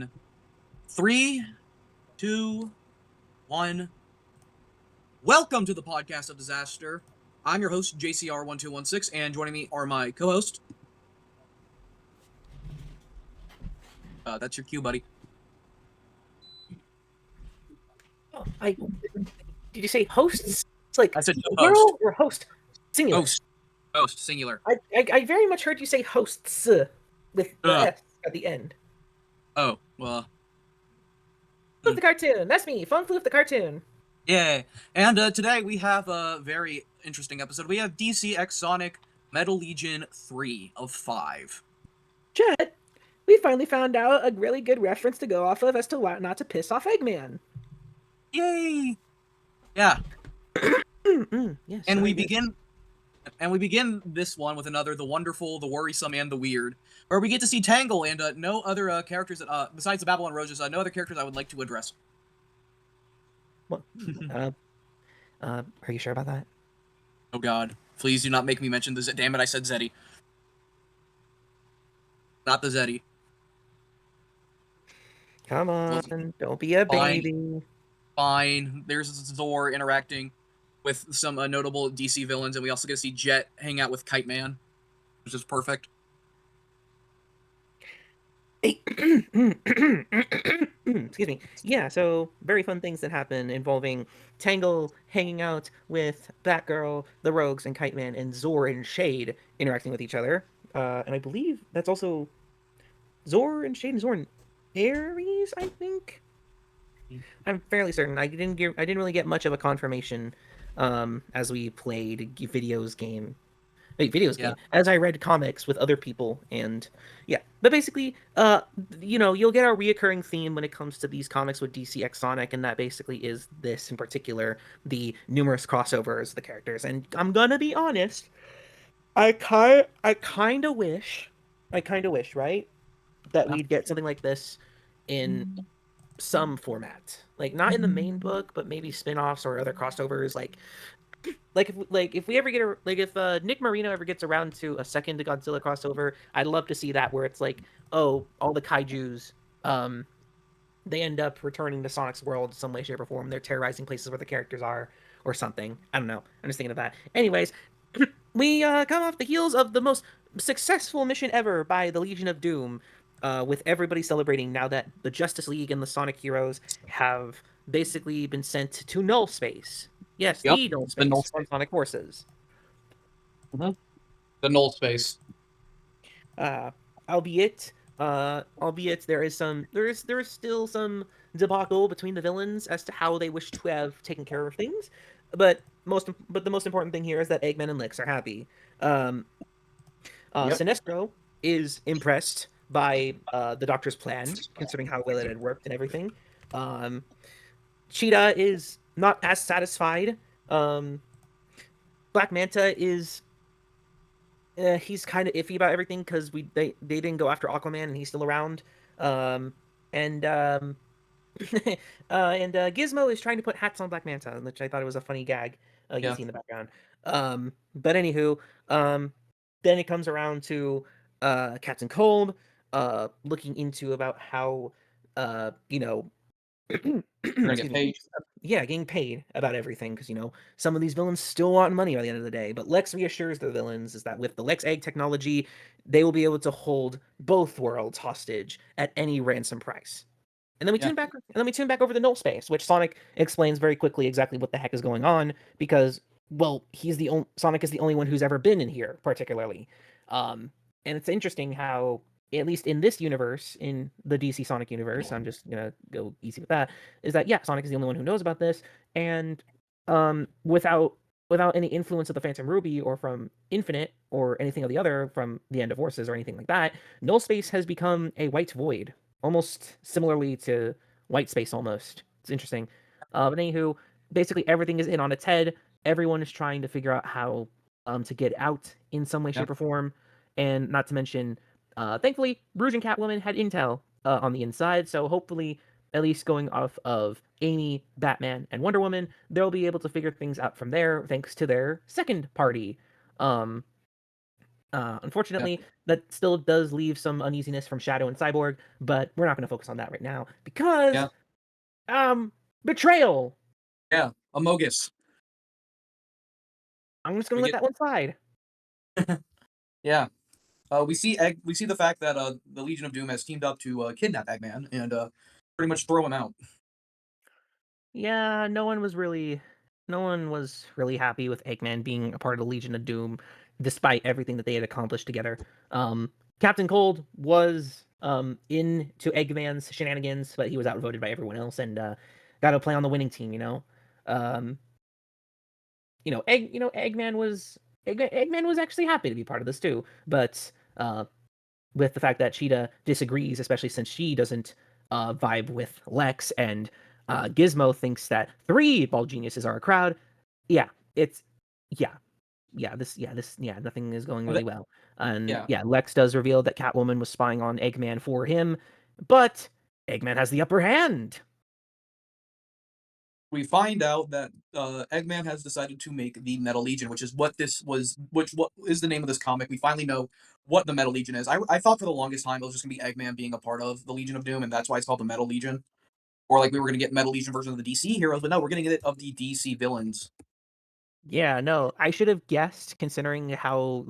in 3, 2, 1. Welcome to the Podcast of Disaster. I'm your host, JCR1216, and joining me are my co-host. That's your cue, buddy. Oh, did you say hosts? It's like I said plural host. or host? Singular. Host, singular. I very much heard you say hosts with the S at the end. Oh, well. Floof the cartoon. That's me. Fun Floof the cartoon. Yeah. And today we have a very interesting episode. We have DC X Sonic Metal Legion 3 of 5. Chet, we finally found out a really good reference to go off of as to why not to piss off Eggman. Yay! Yeah. Yes. And we begin this one with another, the wonderful, the worrisome, and the weird, where we get to see Tangle and no other characters that, besides the Babylon Roses, no other characters I would like to address. Well, are you sure about that? Oh God, please do not make me mention the damn it, I said Zeddy. Not the Zeddy. Come on, don't be a baby. Fine. There's Zor interacting with some notable DC villains, and we also get to see Jet hang out with Kite Man, which is perfect. Excuse me. Yeah, so very fun things that happen involving Tangle hanging out with Batgirl, the Rogues, and Kite Man, and Zor and Shade interacting with each other. And I believe that's also Zor and Shade and Zor and Ares, I think. I'm fairly certain. I didn't really get much of a confirmation as we played videos game as I read comics with other people, and yeah, but basically you'll get our reoccurring theme when it comes to these comics with DC X Sonic, and that basically is this in particular, the numerous crossovers of the characters. And I'm gonna be honest, I kind of wish, right, that we'd get something like this in some format, like not in the main book, but maybe spin-offs or other crossovers, if we ever get if Nick Marino ever gets around to a second Godzilla crossover, I'd love to see that, where it's like, oh, all the kaijus, they end up returning to Sonic's world in some way, shape, or form. They're terrorizing places where the characters are, or something. I don't know. I'm just thinking of that. Anyways, we come off the heels of the most successful mission ever by the Legion of Doom, with everybody celebrating now that the Justice League and the Sonic heroes have basically been sent to null space. Yes, Yep, the null space on Sonic Forces. Mm-hmm. The null space. Albeit there is still some debacle between the villains as to how they wish to have taken care of things. But the most important thing here is that Eggman and Lix are happy. Sinestro is impressed by the Doctor's plan, considering how well it had worked and everything. Cheetah is not as satisfied. Black Manta is he's kind of iffy about everything because they didn't go after Aquaman and he's still around. And Gizmo is trying to put hats on Black Manta, which I thought it was a funny gag you see in the background. But anywho, then it comes around to Captain Cold looking into about how getting paid about everything, because some of these villains still want money by the end of the day. But Lex reassures the villains is that with the Lex Egg technology, they will be able to hold both worlds hostage at any ransom price. And then we tune back, over the null space, which Sonic explains very quickly exactly what the heck is going on, because Sonic is the only one who's ever been in here, particularly. And it's interesting how, at least in this universe, in the DC Sonic universe, I'm just gonna go easy with that, is that Sonic is the only one who knows about this, and without any influence of the Phantom Ruby or from Infinite or anything of the other from the End of Forces or anything like that, null space has become a white void, almost similarly to white space almost. It's interesting. But anywho, basically everything is in on its head. Everyone is trying to figure out how to get out in some way, shape, or form, and not to mention, thankfully, Rouge and Catwoman had intel on the inside, so hopefully, at least going off of Amy, Batman, and Wonder Woman, they'll be able to figure things out from there, thanks to their second party Unfortunately, that still does leave some uneasiness from Shadow and Cyborg, but we're not going to focus on that right now because, Yeah, um, betrayal. yeah, Amogus. I'm just going We to let get that one slide. yeah. We see the fact that the Legion of Doom has teamed up to kidnap Eggman and pretty much throw him out. Yeah, no one was really happy with Eggman being a part of the Legion of Doom, despite everything that they had accomplished together. Captain Cold was into Eggman's shenanigans, but he was outvoted by everyone else and got to play on the winning team. Um, Eggman was actually happy to be part of this too, but with the fact that Cheetah disagrees, especially since she doesn't vibe with Lex, and Gizmo thinks that three bald geniuses are a crowd. Yeah, it's yeah, nothing is going really Th- well. And Yeah, yeah, Lex does reveal that Catwoman was spying on Eggman for him, but Eggman has the upper hand. we find out that Eggman has decided to make the Metal Legion, which is what this was, which what is the name of this comic. We finally know what the Metal Legion is. I thought for the longest time it was just gonna be Eggman being a part of the Legion of Doom, and that's why it's called the Metal Legion. Or like we were gonna get Metal Legion version of the DC heroes, but no, we're gonna get it of the DC villains. Yeah, no, I should have guessed considering how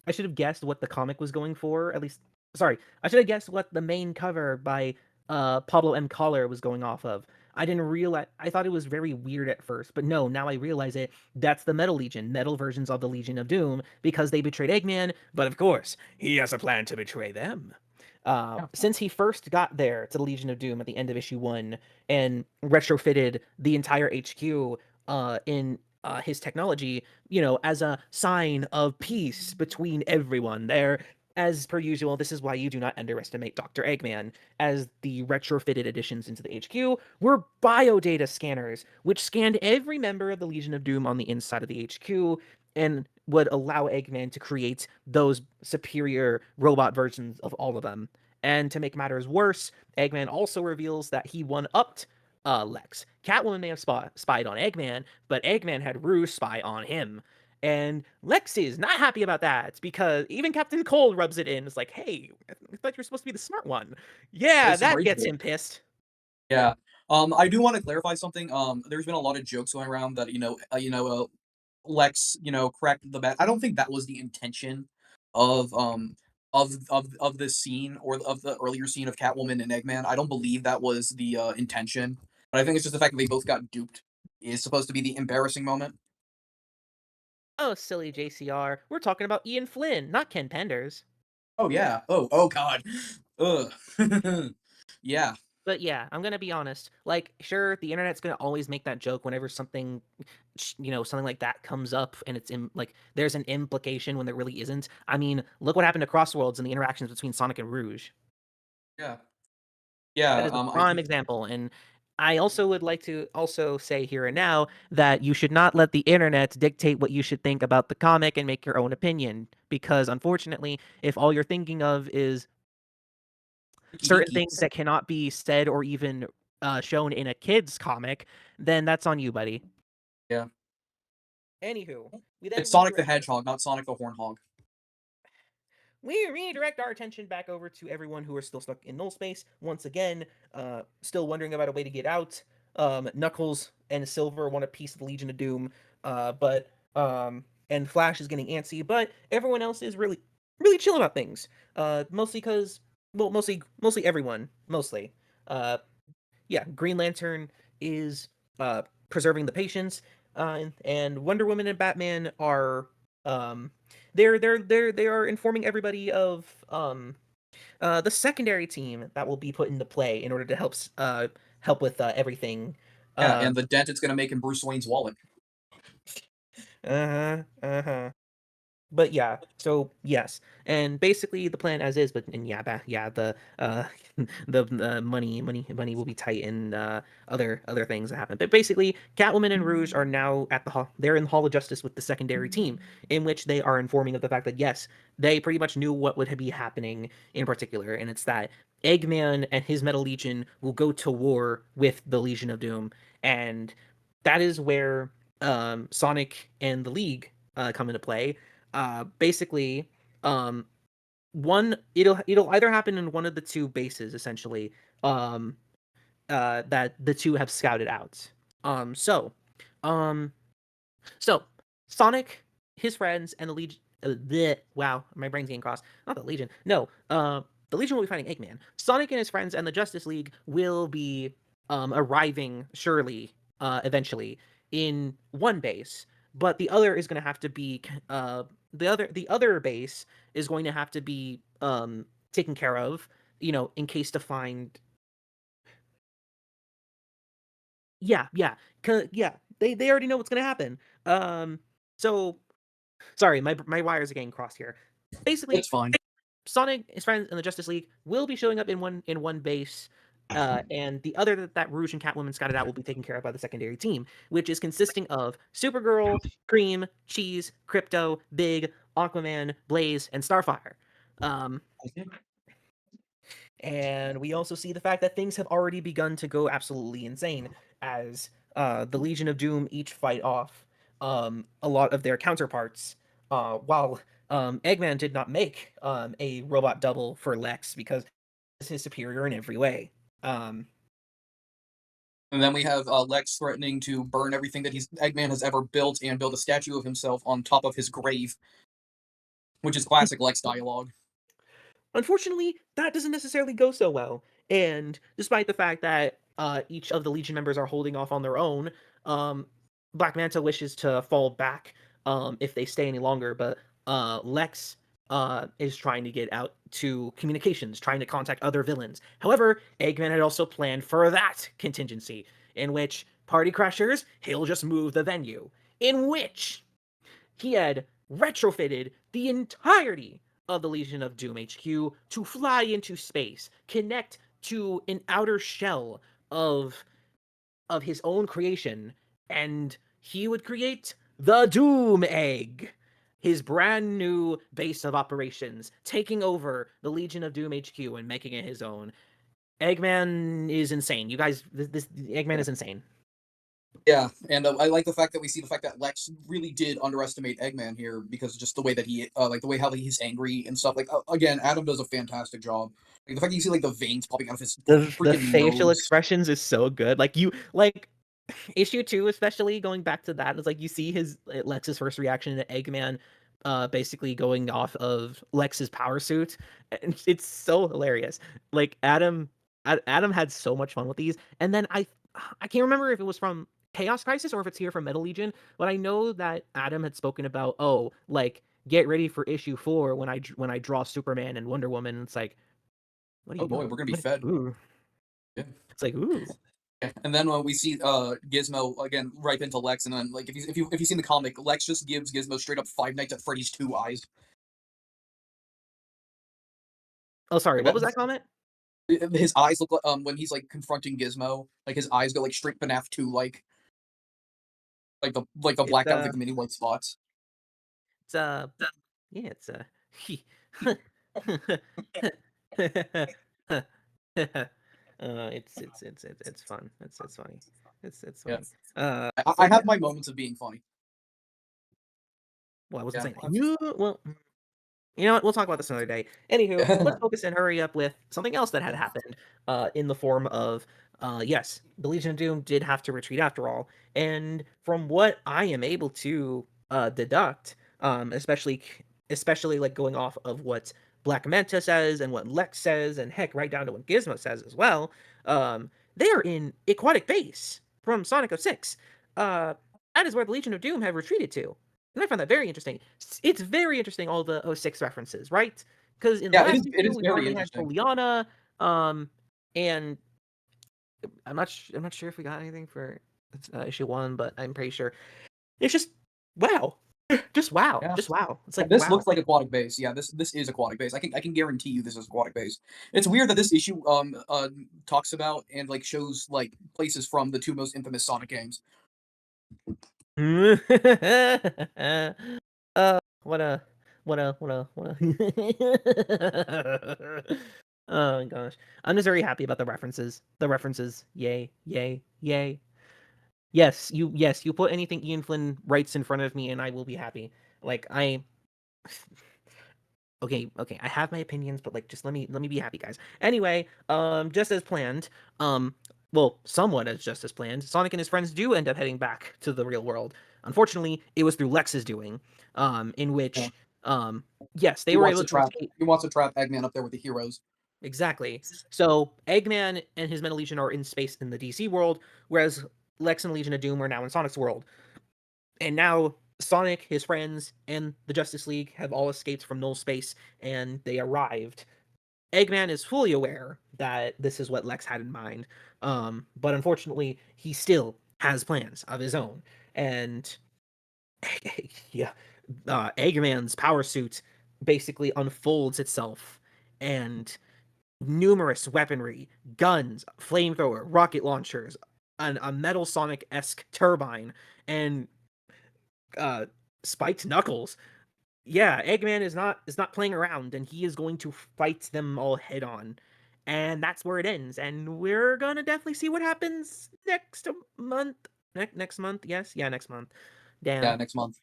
I should have guessed what the comic was going for. At least, sorry, I should have guessed what the main cover by Pablo M. Collar was going off of. I didn't realize. I thought it was very weird at first, but no, now I realize it. That's the Metal Legion, metal versions of the Legion of Doom, because they betrayed Eggman. But of course, he has a plan to betray them. Yeah. Since he first got there to the Legion of Doom at the end of issue 1 and retrofitted the entire HQ in his technology, as a sign of peace between everyone there. As per usual, this is why you do not underestimate Dr. Eggman, as the retrofitted additions into the HQ were biodata scanners, which scanned every member of the Legion of Doom on the inside of the HQ and would allow Eggman to create those superior robot versions of all of them. And to make matters worse, Eggman also reveals that he one-upped Lex. Catwoman may have spied on Eggman, but Eggman had Rouge spy on him. And Lex is not happy about that because even Captain Cold rubs it in. It's like, hey, I thought you were supposed to be the smart one. Yeah, There's some that rage gets there. him pissed. Yeah. I do want to clarify something. There's been a lot of jokes going around that Lex, cracked the bat. I don't think that was the intention of of this scene or of the earlier scene of Catwoman and Eggman. I don't believe that was the intention. But I think it's just the fact that they both got duped is supposed to be the embarrassing moment. Oh, silly JCR. We're talking about Ian Flynn, not Ken Penders. Oh yeah. Oh god. Ugh. Yeah. But yeah, I'm gonna be honest. Like, sure, the internet's gonna always make that joke whenever something like that comes up, and there's an implication when there really isn't. I mean, look what happened to Crossworlds and the interactions between Sonic and Rouge. Yeah. That Yeah. is a I prime example, and I also would like to also say here and now that you should not let the internet dictate what you should think about the comic and make your own opinion, because unfortunately, if all you're thinking of is Wiki certain things Wikis. that cannot be said or even shown in a kid's comic, then that's on you, buddy. Yeah. Anywho, we then It's Sonic the redirect our Hedgehog, not Sonic the Hornhog. we redirect our attention back over to everyone who are still stuck in null space. Once again, still wondering about a way to get out. Knuckles and Silver want a piece of the Legion of Doom, but and Flash is getting antsy, but everyone else is really chill about things. Mostly because, well, mostly everyone, mostly. Uh, yeah, Green Lantern is preserving the patients, and Wonder Woman and Batman are um, they are informing everybody of the secondary team that will be put into play in order to help with everything. Yeah, Uh and the dent it's gonna make in Bruce Wayne's wallet. uh-huh. But yeah, so yes, and basically the plan as is, but and yeah, yeah, the the money will be tight and other things that happen. But basically, Catwoman and Rouge are now at the hall. They're in the Hall of Justice with the secondary team, in which they are informing of the fact that yes, they pretty much knew what would be happening in particular, and it's that Eggman and his Metal Legion will go to war with the Legion of Doom, and that is where Sonic and the League come into play. Basically, Um, it'll either happen in one of the two bases essentially. Um, that the two have scouted out. Um, so, um, so Sonic, his friends, and the Legion. Wow, my brain's getting crossed. Not the Legion. No, the Legion will be fighting Eggman. Sonic and his friends and the Justice League will be arriving surely, eventually, in one base, but the other is going to have to be the other base is going to have to be taken care of. In case to find. Yeah. Yeah. They already know what's gonna happen. So sorry, my wires are getting crossed here. It's Basically, fine. Sonic, his friends, and the Justice League will be showing up in one base, and the other that Rouge and Catwoman scouted out will be taken care of by the secondary team, which is consisting of Supergirl, Cream, Cheese, Crypto, Big, Aquaman, Blaze, and Starfire. Um, and we also see the fact that things have already begun to go absolutely insane as the Legion of Doom each fight off a lot of their counterparts. While Eggman did not make a robot double for Lex because he's his superior in every way. Um, And then we have Lex threatening to burn everything that Eggman has ever built and build a statue of himself on top of his grave, which is classic Lex dialogue. Unfortunately, that doesn't necessarily go so well. And despite the fact that each of the Legion members are holding off on their own, um, Black Manta wishes to fall back if they stay any longer, but Lex is trying to get out to communications, trying to contact other villains. However, Eggman had also planned for that contingency, in which Party Crashers, he'll just move the venue, in which he had retrofitted the entirety of the Legion of Doom HQ to fly into space, connect to an outer shell of his own creation, and he would create the Doom Egg, his brand new base of operations, taking over the Legion of Doom HQ and making it his own. Eggman is insane. You guys, this Eggman is insane. Yeah, and I like the fact that we see the fact that Lex really did underestimate Eggman here because just the way that like the way how he's angry and stuff. Like again, Adam does a fantastic job. Like the fact that you see like the veins popping out of his The freaking facial nose. expressions is so good. Like issue 2, especially going back to that, is like you see his Lex's first reaction to Eggman basically going off of Lex's power suit, and it's so hilarious. Like Adam had so much fun with these, and then I can't remember if it was from Chaos Crisis or if it's here from Metal Legion, but I know that Adam had spoken about, oh, like, get ready for issue 4 when I draw Superman and Wonder Woman. And it's like, what are Oh you boy, doing? we're gonna be What? fed. Ooh. Yeah. It's like, ooh. Yeah. And then we see Gizmo again ripe into Lex, and then like if you've seen the comic, Lex just gives Gizmo straight up Five Nights at Freddy's 2 eyes. Oh, sorry, Like what was that, that comment? his eyes look like when he's like confronting Gizmo, like his eyes go like straight FNAF 2 like the It's blacked out with like the mini white spots. it's yeah, it's it's fun. It's funny. It's Yeah. funny. I So have yeah. my moments of being funny. Well, I wasn't Yeah. saying that. You know what? We'll talk about this another day. Anywho, let's focus and hurry up with something else that had happened. In the form of, yes, the Legion of Doom did have to retreat after all, and from what I am able to deduct, especially like going off of what Black Manta says and what Lex says, and heck, right down to what Gizmo says as well. They are in Aquatic Base from Sonic 06. That is where the Legion of Doom have retreated to. And I found that very interesting. It's very interesting, all the '06 references, right? Because in the Yeah, last it issue, is we very finally had interesting. Foliana, and I'm not sure if we got anything for issue 1, but I'm pretty sure. It's just wow, Yeah. just wow. It's like This wow. looks like aquatic base. Yeah, this is aquatic base. I can guarantee you this is aquatic base. It's weird that this issue talks about and like shows like places from the two most infamous Sonic games. What a oh my gosh. I'm just very happy about the references. The references. Yay, yay, yay. Yes, you put anything Ian Flynn writes in front of me and I will be happy. Like I okay, I have my opinions, but like just let me be happy, guys. Anyway, just as planned, um, well, somewhat as just as planned, Sonic and his friends do end up heading back to the real world. Unfortunately, it was through Lex's doing, in Yeah. which, yes, they were able to escape. He wants to trap Eggman up there with the heroes. Exactly. So Eggman and his Metal Legion are in space in the DC world, whereas Lex and Legion of Doom are now in Sonic's world. And now Sonic, his friends, and the Justice League have all escaped from null space, and they arrived. Eggman is fully aware that this is what Lex had in mind, but unfortunately, he still has plans of his own. And yeah, Eggman's power suit basically unfolds itself, and numerous weaponry, guns, flamethrower, rocket launchers, a Metal Sonic esque turbine, and uh, spiked knuckles. Yeah, Eggman is not playing around, and he is going to fight them all head on, and that's where it ends. And we're gonna definitely see what happens next month. Next month, yes, yeah, next month. Yeah, Damn. next month.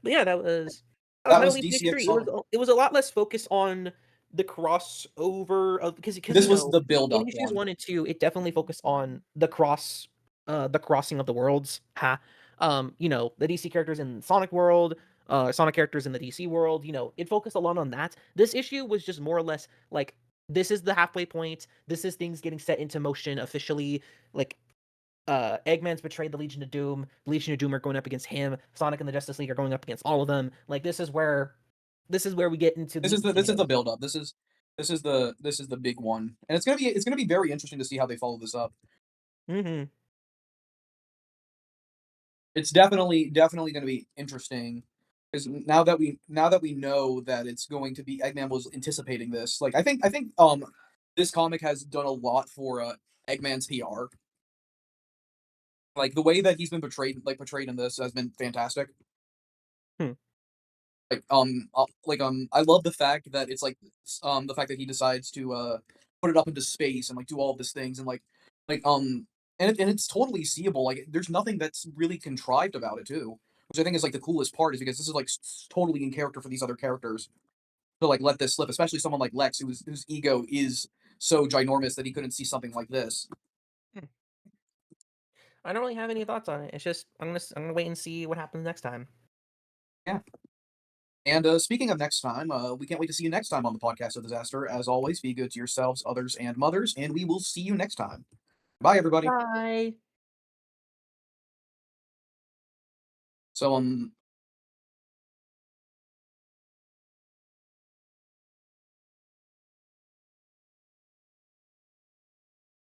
But yeah, that was That Metal was League DCX History. It was Sonic. it was a lot less focused on the crossover of because This was the build in up issues one. 1 and 2 it definitely focused on the crossing of the worlds. Ha. The DC characters in Sonic world, Sonic characters in the DC world. It focused a lot on that. This issue was just more or less like this is the halfway point. This is things getting set into motion officially. Like Eggman's betrayed the Legion of Doom. The Legion of Doom are going up against him. Sonic and the Justice League are going up against all of them. Like this is where we get into the meat and This is the potatoes. build up. This is the big one, and it's gonna be very interesting to see how they follow this up. Hmm. It's definitely gonna be interesting because now that we know that it's going to be Eggman was anticipating this. Like I think this comic has done a lot for Eggman's PR. Like the way that he's been portrayed in this has been fantastic. Hmm. I love the fact that it's the fact that he decides to put it up into space and like do all of these things and like and it's totally seeable. Like there's nothing that's really contrived about it too, which I think is like the coolest part is because this is like totally in character for these other characters to like let this slip, especially someone like Lex whose ego is so ginormous that he couldn't see something like this. Hmm. I don't really have any thoughts on it. It's just I'm gonna wait and see what happens next time. Yeah. And speaking of next time, we can't wait to see you next time on the podcast of Disaster. As always, be good to yourselves, others, and mothers, and we will see you next time. Bye, everybody. Bye. So